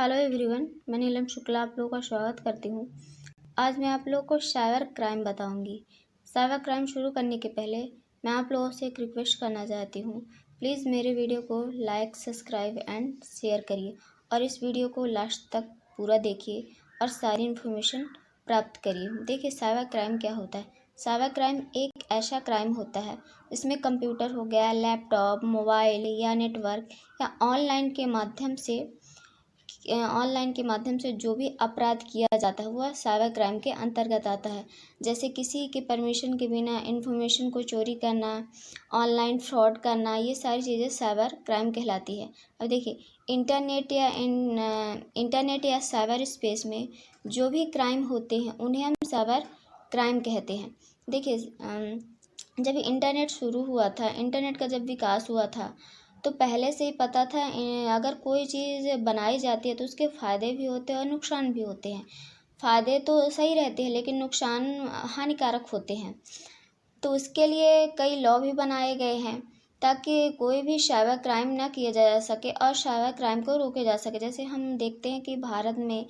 Hello everyone, मैं नीलम शुक्ला आप लोगों का स्वागत करती हूँ। आज मैं आप लोगों को साइबर क्राइम बताऊँगी। साइबर क्राइम शुरू करने के पहले मैं आप लोगों से एक रिक्वेस्ट करना चाहती हूँ। प्लीज़ मेरे वीडियो को लाइक, सब्सक्राइब एंड शेयर करिए और इस वीडियो को लास्ट तक पूरा देखिए और सारी इन्फॉर्मेशन प्राप्त करिए। देखिए, साइबर क्राइम क्या होता है। साइबर क्राइम एक ऐसा क्राइम होता है इसमें कंप्यूटर हो गया, लैपटॉप, मोबाइल या नेटवर्क या ऑनलाइन के माध्यम से जो भी अपराध किया जाता है वह साइबर क्राइम के अंतर्गत आता है। जैसे किसी के परमिशन के बिना इंफॉर्मेशन को चोरी करना, ऑनलाइन फ्रॉड करना, ये सारी चीज़ें साइबर क्राइम कहलाती है। अब देखिए, इंटरनेट या साइबर स्पेस में जो भी क्राइम होते हैं उन्हें हम साइबर क्राइम कहते हैं। देखिए, जब इंटरनेट शुरू हुआ था, इंटरनेट का जब विकास हुआ था तो पहले से ही पता था अगर कोई चीज़ बनाई जाती है तो उसके फ़ायदे भी होते हैं और नुकसान भी होते हैं। फ़ायदे तो सही रहते हैं लेकिन नुकसान हानिकारक होते हैं। तो उसके लिए कई लॉ भी बनाए गए हैं ताकि कोई भी साइबर क्राइम ना किया जा सके और साइबर क्राइम को रोके जा सके। जैसे हम देखते हैं कि भारत में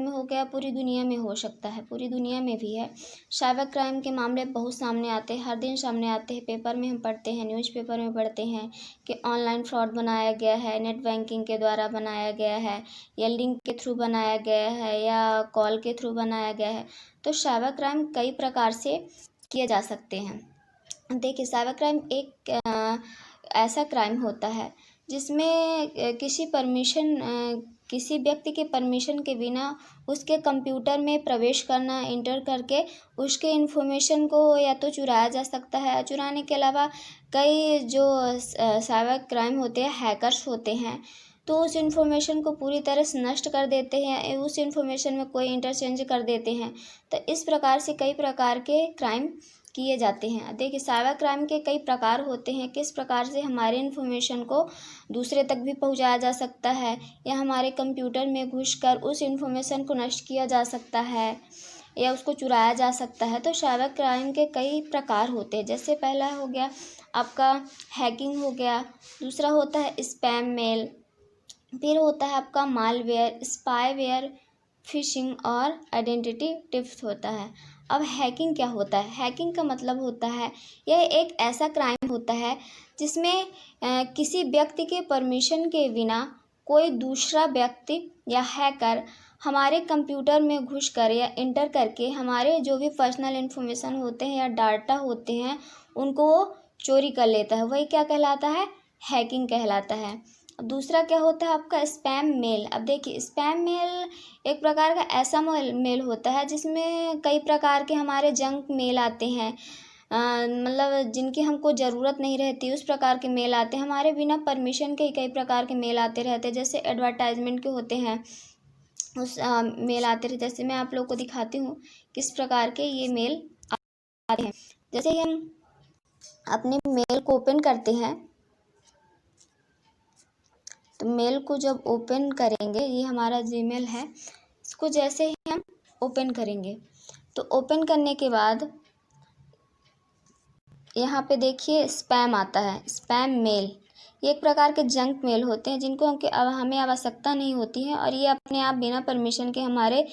हो गया, पूरी दुनिया में हो सकता है, पूरी दुनिया में भी है। साइबर क्राइम के मामले बहुत सामने आते हैं, हर दिन सामने आते हैं। पेपर में हम पढ़ते हैं, न्यूज़पेपर में पढ़ते हैं कि ऑनलाइन फ्रॉड बनाया गया है, नेट बैंकिंग के द्वारा बनाया गया है या लिंक के थ्रू बनाया गया है या कॉल के थ्रू बनाया गया है। तो साइबर क्राइम कई प्रकार से किए जा सकते हैं। देखिए, साइबर क्राइम एक ऐसा क्राइम होता है जिसमें किसी व्यक्ति के परमिशन के बिना उसके कंप्यूटर में प्रवेश करना, इंटर करके उसके इन्फॉर्मेशन को या तो चुराया जा सकता है। चुराने के अलावा कई जो साइबर क्राइम होते हैं, हैकर्स होते हैं, तो उस इन्फॉर्मेशन को पूरी तरह से नष्ट कर देते हैं, उस इन्फॉर्मेशन में कोई इंटरचेंज कर देते हैं। तो इस प्रकार से कई प्रकार के क्राइम किए जाते हैं। देखिए, साइबर क्राइम के कई प्रकार होते हैं, किस प्रकार से हमारे इन्फॉर्मेशन को दूसरे तक भी पहुंचाया जा सकता है या हमारे कंप्यूटर में घुसकर उस इन्फॉर्मेशन को नष्ट किया जा सकता है या उसको चुराया जा सकता है। तो साइबर क्राइम के कई प्रकार होते हैं। जैसे पहला हो गया आपका हैकिंग हो गया, दूसरा होता है स्पैम मेल, फिर होता है आपका मालवेयर, स्पाईवेयर, फिशिंग और आइडेंटिटी थेफ्ट होता है। अब हैकिंग क्या होता है? हैकिंग का मतलब होता है यह एक ऐसा क्राइम होता है जिसमें किसी व्यक्ति के परमिशन के बिना कोई दूसरा व्यक्ति या हैकर हमारे कंप्यूटर में घुसकर या इंटर करके हमारे जो भी पर्सनल इन्फॉर्मेशन होते हैं या डाटा होते हैं उनको वो चोरी कर लेता है। वही क्या कहलाता है? हैकिंग कहलाता है। दूसरा क्या होता है आपका स्पैम मेल। अब देखिए, स्पैम मेल एक प्रकार का ऐसा मेल होता है जिसमें कई प्रकार के हमारे जंक मेल आते हैं, मतलब जिनकी हमको ज़रूरत नहीं रहती उस प्रकार के मेल आते हैं। हमारे बिना परमिशन के कई प्रकार के मेल आते रहते हैं, जैसे एडवर्टाइजमेंट के होते हैं, उस मेल आते रहते। जैसे मैं आप लोग को दिखाती हूँ किस प्रकार के ये मेल आते हैं। जैसे ही हम अपने मेल को ओपन करते हैं तो मेल को जब ओपन करेंगे, ये हमारा जीमेल है, इसको जैसे ही हम ओपन करेंगे तो ओपन करने के बाद यहाँ पे देखिए स्पैम आता है, स्पैम मेल। ये एक प्रकार के जंक मेल होते हैं जिनको हमें आवश्यकता नहीं होती है और ये अपने आप बिना परमिशन के हमारे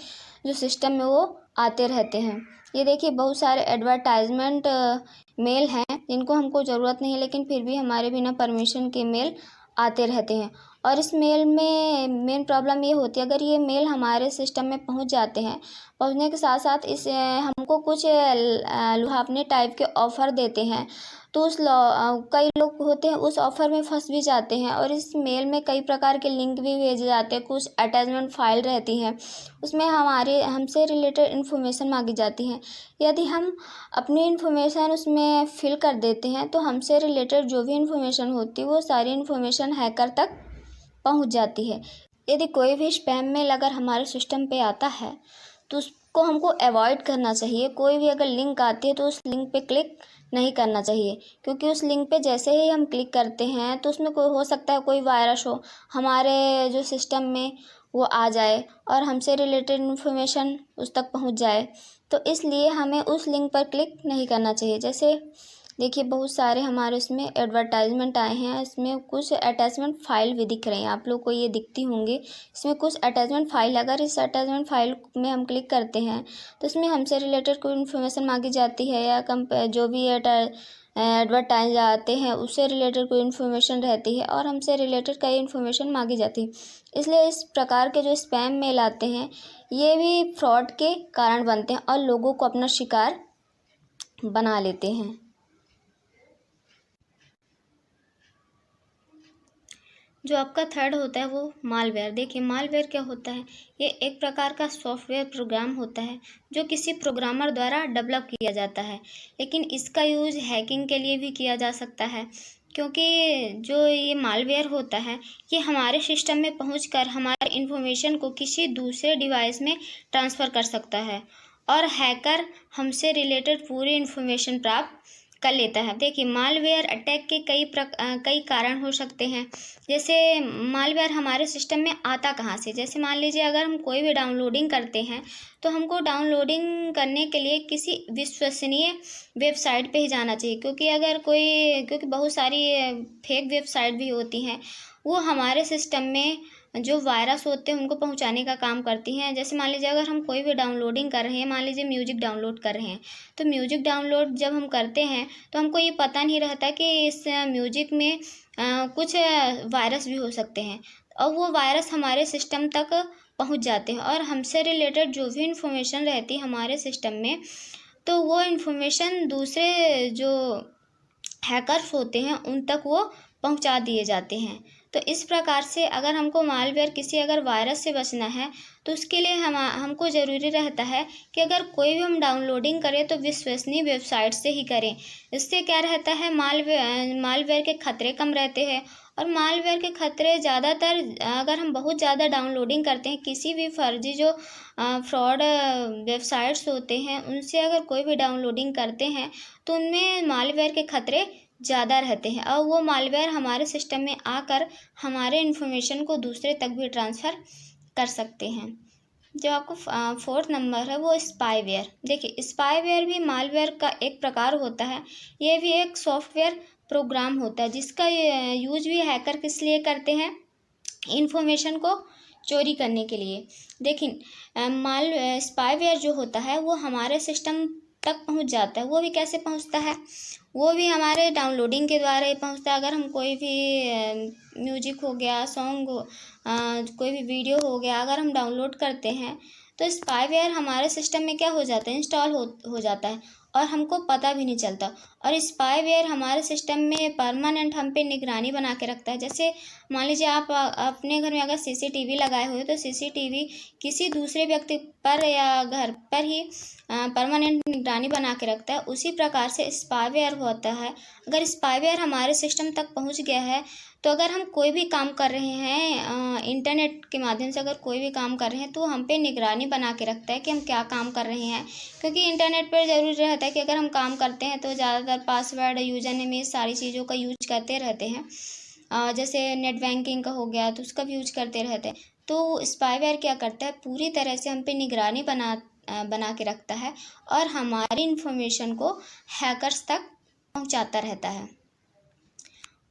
जो सिस्टम में वो आते रहते हैं। ये देखिए, बहुत सारे एडवर्टाइजमेंट मेल हैं जिनको हमको ज़रूरत नहीं है लेकिन फिर भी हमारे बिना परमिशन के मेल आते रहते हैं। और इस मेल में मेन प्रॉब्लम ये होती है, अगर ये मेल हमारे सिस्टम में पहुंच जाते हैं, पहुंचने के साथ साथ इस हमको कुछ लुभावने टाइप के ऑफ़र देते हैं, तो कई लोग होते हैं उस ऑफ़र में फंस भी जाते हैं और इस मेल में कई प्रकार के लिंक भी भेजे जाते हैं। कुछ अटैचमेंट फाइल रहती हैं, उसमें हमसे रिलेटेड इन्फॉर्मेशन मांगी जाती है। यदि हम अपनी इन्फॉर्मेशन उसमें फिल कर देते हैं तो हमसे रिलेटेड जो भी इन्फॉर्मेशन होती है वो सारी इन्फॉर्मेशन हैकर तक पहुंच जाती है। यदि कोई भी स्पैम मेल अगर हमारे सिस्टम पे आता है तो उसको हमको अवॉइड करना चाहिए। कोई भी अगर लिंक आती है तो उस लिंक पे क्लिक नहीं करना चाहिए, क्योंकि उस लिंक पे जैसे ही हम क्लिक करते हैं तो उसमें कोई हो सकता है कोई वायरस हो, हमारे जो सिस्टम में वो आ जाए और हमसे रिलेटेड इन्फॉर्मेशन उस तक पहुंच जाए। तो इसलिए हमें उस लिंक पर क्लिक नहीं करना चाहिए। जैसे देखिए बहुत सारे हमारे इसमें एडवर्टाइजमेंट आए हैं, इसमें कुछ अटैचमेंट फाइल भी दिख रही हैं, आप लोग को ये दिखती होंगी। इसमें कुछ अटैचमेंट फाइल, अगर इस अटैचमेंट फाइल में हम क्लिक करते हैं तो इसमें हमसे रिलेटेड कोई इन्फॉर्मेशन मांगी जाती है, या जो भी एडवर्टाइज आते हैं उससे रिलेटेड कोई इन्फॉर्मेशन रहती है, और हमसे रिलेटेड कई इन्फॉर्मेशन मांगी जाती है। इसलिए इस प्रकार के जो स्पैम मेल आते हैं ये भी फ्रॉड के कारण बनते हैं और लोगों को अपना शिकार बना लेते हैं। जो आपका थर्ड होता है वो मालवेयर। देखिए मालवेयर क्या होता है, ये एक प्रकार का सॉफ्टवेयर प्रोग्राम होता है जो किसी प्रोग्रामर द्वारा डेवलप किया जाता है, लेकिन इसका यूज हैकिंग के लिए भी किया जा सकता है, क्योंकि जो ये मालवेयर होता है ये हमारे सिस्टम में पहुंचकर हमारे इन्फॉर्मेशन को किसी दूसरे डिवाइस में ट्रांसफ़र कर सकता है और हैकर हमसे रिलेटेड पूरी इन्फॉर्मेशन प्राप्त कर लेता है। देखिए मालवेयर अटैक के कई कारण हो सकते हैं। जैसे मालवेयर हमारे सिस्टम में आता कहाँ से, जैसे मान लीजिए अगर हम कोई भी डाउनलोडिंग करते हैं तो हमको डाउनलोडिंग करने के लिए किसी विश्वसनीय वेबसाइट पे ही जाना चाहिए, क्योंकि बहुत सारी फेक वेबसाइट भी होती हैं, वो हमारे सिस्टम में जो वायरस होते हैं उनको पहुंचाने का काम करती हैं। जैसे मान लीजिए अगर हम कोई भी डाउनलोडिंग कर रहे हैं, मान लीजिए म्यूजिक डाउनलोड कर रहे हैं, तो म्यूजिक डाउनलोड जब हम करते हैं तो हमको ये पता नहीं रहता कि इस म्यूजिक में कुछ वायरस भी हो सकते हैं, और वो वायरस हमारे सिस्टम तक पहुंच जाते हैं और हमसे रिलेटेड जो भी इंफॉर्मेशन रहती है हमारे सिस्टम में, तो वो इन्फॉर्मेशन दूसरे जो हैकर्स होते हैं उन तक वो पहुंचा दिए जाते हैं। तो इस प्रकार से अगर हमको मालवेयर किसी अगर वायरस से बचना है तो उसके लिए हमको ज़रूरी रहता है कि अगर कोई भी हम डाउनलोडिंग करें तो विश्वसनीय वेबसाइट से ही करें। इससे क्या रहता है, मालवेयर के खतरे कम रहते हैं, और मालवेयर के खतरे ज़्यादातर अगर हम बहुत ज़्यादा डाउनलोडिंग करते हैं, किसी भी फर्जी जो फ्रॉड वेबसाइट्स होते हैं उनसे अगर कोई भी डाउनलोडिंग करते हैं तो उनमें मालवेयर के खतरे ज़्यादा रहते हैं, और वो मालवेयर हमारे सिस्टम में आकर हमारे इन्फॉर्मेशन को दूसरे तक भी ट्रांसफ़र कर सकते हैं। जो आपको फोर्थ नंबर है वो स्पाईवेयर। देखिए स्पाईवेयर भी मालवेयर का एक प्रकार होता है, ये भी एक सॉफ्टवेयर प्रोग्राम होता है जिसका यूज भी हैकर किस लिए करते हैं, इन्फॉर्मेशन को चोरी करने के लिए। देखिए स्पाईवेयर जो होता है वो हमारे सिस्टम तक पहुंच जाता है। वो भी कैसे पहुंचता है, वो भी हमारे डाउनलोडिंग के द्वारा ही पहुंचता है। अगर हम कोई भी म्यूजिक हो गया, सॉन्ग हो, कोई भी वीडियो हो गया, अगर हम डाउनलोड करते हैं तो स्पाईवेयर हमारे सिस्टम में क्या हो जाता है, इंस्टॉल हो जाता है और हमको पता भी नहीं चलता। और स्पाईवेयर हमारे सिस्टम में परमानेंट हम पे निगरानी बना के रखता है। जैसे मान लीजिए आप अपने घर में अगर सीसीटीवी लगाए हुए तो सीसीटीवी किसी दूसरे व्यक्ति पर या घर पर ही परमानेंट निगरानी बना के रखता है, उसी प्रकार से स्पाईवेयर होता है। अगर स्पाईवेयर हमारे सिस्टम तक पहुंच गया है तो अगर हम कोई भी काम कर रहे हैं इंटरनेट के माध्यम से, अगर कोई भी काम कर रहे हैं तो हम पे निगरानी बना के रखता है कि हम क्या काम कर रहे हैं। क्योंकि इंटरनेट पर ज़रूरी रहता है कि अगर हम काम करते हैं तो ज़्यादातर पासवर्ड, यूज़र नेम, ये सारी चीज़ों का यूज करते रहते हैं। जैसे नेट बैंकिंग का हो गया तो उसका भी यूज करते रहते हैं। तो स्पाईवेयर क्या करता है, पूरी तरह से हम पे निगरानी बना के रखता है और हमारी इन्फॉर्मेशन को हैकर्स तक पहुंचाता रहता है।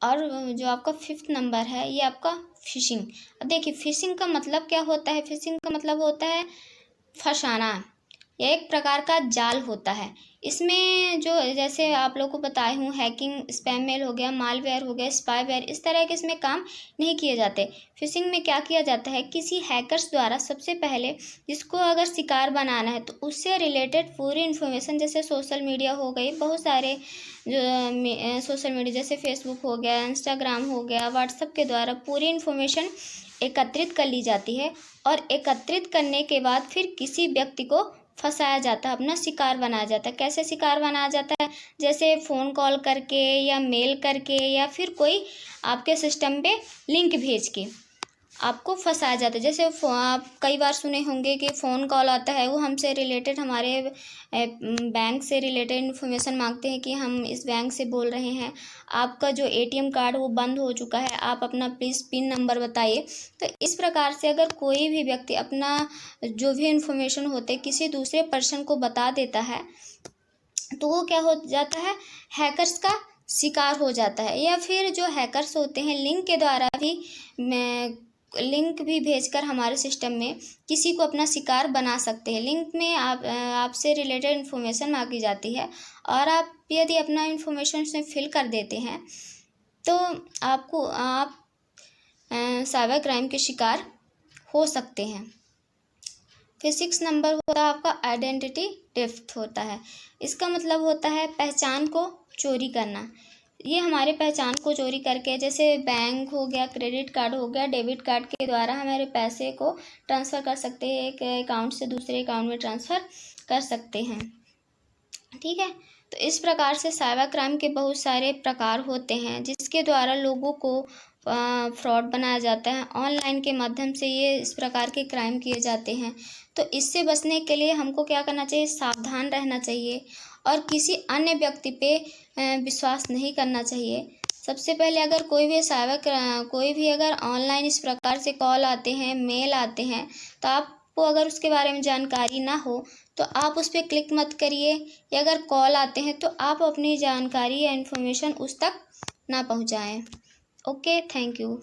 और जो आपका फिफ्थ नंबर है ये आपका फिशिंग। अब देखिए फिशिंग का मतलब क्या होता है, फिशिंग का मतलब होता है फंसाना। यह एक प्रकार का जाल होता है। इसमें जो जैसे आप लोग को बताए हूँ, हैकिंग, स्पैम मेल हो गया, मालवेयर हो गया, स्पाईवेयर, इस तरह के इसमें काम नहीं किए जाते। फिशिंग में क्या किया जाता है, किसी हैकर्स द्वारा सबसे पहले जिसको अगर शिकार बनाना है तो उससे रिलेटेड पूरी इन्फॉर्मेशन, जैसे सोशल मीडिया हो गई, बहुत सारे जो सोशल मीडिया जैसे फेसबुक हो गया, इंस्टाग्राम हो गया, व्हाट्सएप के द्वारा पूरी इन्फॉर्मेशन एकत्रित कर ली जाती है और एकत्रित करने के बाद फिर किसी व्यक्ति को फंसाया जाता है, अपना शिकार बनाया जाता है। कैसे शिकार बनाया जाता है, जैसे फ़ोन कॉल करके या मेल करके या फिर कोई आपके सिस्टम पे लिंक भेज के आपको फंसाया जाता है। जैसे आप कई बार सुने होंगे कि फ़ोन कॉल आता है, वो हमसे रिलेटेड, हमारे बैंक से रिलेटेड इन्फॉर्मेशन मांगते हैं कि हम इस बैंक से बोल रहे हैं, आपका जो एटीएम कार्ड वो बंद हो चुका है, आप अपना प्लीज़ पिन नंबर बताइए। तो इस प्रकार से अगर कोई भी व्यक्ति अपना जो भी इन्फॉर्मेशन होते किसी दूसरे पर्सन को बता देता है तो वो क्या हो जाता है, हैकर्स का शिकार हो जाता है। या फिर जो हैकर्स होते हैं लिंक के द्वारा भी लिंक भी भेजकर हमारे सिस्टम में किसी को अपना शिकार बना सकते हैं। लिंक में आपसे रिलेटेड इन्फॉर्मेशन मांगी जाती है और आप यदि अपना इन्फॉर्मेशन उसमें फिल कर देते हैं तो आप साइबर क्राइम के शिकार हो सकते हैं। फिर 6 नंबर होता है आपका आइडेंटिटी थेफ्ट होता है। इसका मतलब होता है पहचान को चोरी करना। ये हमारे पहचान को चोरी करके, जैसे बैंक हो गया, क्रेडिट कार्ड हो गया, डेबिट कार्ड के द्वारा हमारे पैसे को ट्रांसफ़र कर सकते हैं, एक अकाउंट से दूसरे अकाउंट में ट्रांसफ़र कर सकते हैं। ठीक है, तो इस प्रकार से साइबर क्राइम के बहुत सारे प्रकार होते हैं जिसके द्वारा लोगों को फ्रॉड बनाया जाता है। ऑनलाइन के माध्यम से ये इस प्रकार के क्राइम किए जाते हैं। तो इससे बचने के लिए हमको क्या करना चाहिए, सावधान रहना चाहिए और किसी अन्य व्यक्ति पे विश्वास नहीं करना चाहिए। सबसे पहले अगर कोई भी अगर ऑनलाइन इस प्रकार से कॉल आते हैं, मेल आते हैं, तो आपको अगर उसके बारे में जानकारी ना हो तो आप उस पर क्लिक मत करिए। या अगर कॉल आते हैं तो आप अपनी जानकारी या इन्फॉर्मेशन उस तक ना पहुंचाएं। Okay, thank you.